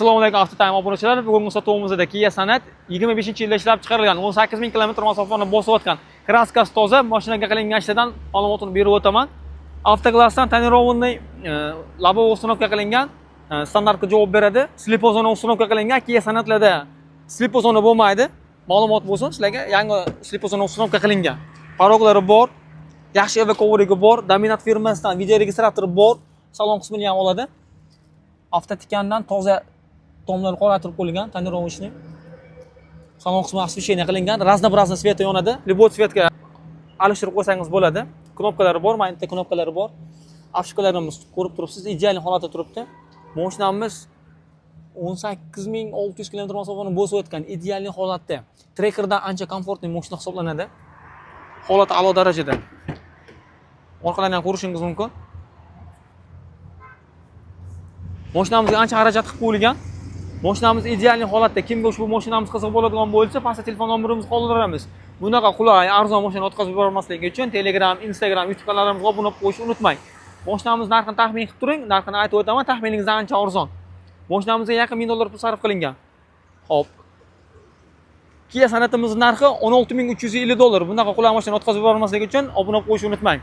Assalomu alaykum Avtotime obunachilar. Bugungi sotuvimizda Kia Sonet 25-yilda ishlab chiqarilgan 18,000 kilometr masofani bosib o'tgan. Kraskasi toza, mashinaga qilingan ishladan ma'lumotini berib o'taman. Avtoglassdan tonirovniy лобовой установка qilingan, standartga javob beradi. Slipozona установка qilingan. Kia Sonetlarda slipozona bo'lmaydi. Ma'lumot bo'lsin, sizlarga yangi slipozona установка qilingan. Paroglari bor, yaxshi EV coverigi bor, Dominant firmasidan video registratori bor, salon qismini ham oladi. Avtotikandan toza tomlar qoratirib qo'yilgan, tonirovnichni. Salon qismi освещение qilingan, razno-razno sveti yonadi. Любой svetga alishtirib qo'ysangiz bo'ladi. Knopkalari bor, mana bitta knopkalari bor. Afishkalarimiz ko'rib turibsiz, ideal holatda turibdi. Mashinamiz 18,600 km masofani bosib o'tgan, ideal holatda. Trackerdan ancha komfortli mashina hisoblanadi. Holati a'lo darajada. Orqalarni ham ko'rishingiz mumkin. Mashinamizga ancha xarajat qilib qo'yilgan. Mashinamiz ideal holatda. Kimga ushbu mashinamiz qiziq bo'ladigan bo'lsa, pastda telefon nomerimizni qoldiramiz. Bunaqa qulay, arzon mashina o'tkazib yubormasligi uchun Telegram, Instagram, YouTube kanallarimizga obuna bo'lib qo'yishni unutmang. Mashinamiz narxini taxmin qilib turing, narxini aytib o'taman, taxminingizdan ancha arzon. Mashinamizga yaqin $1000 pul sarf qilingan. Xo'p. Kia Sonetimiz narxi $16,350. Bunaqa qulay mashina o'tkazib yubormasligi uchun obuna bo'lib qo'yishni unutmang.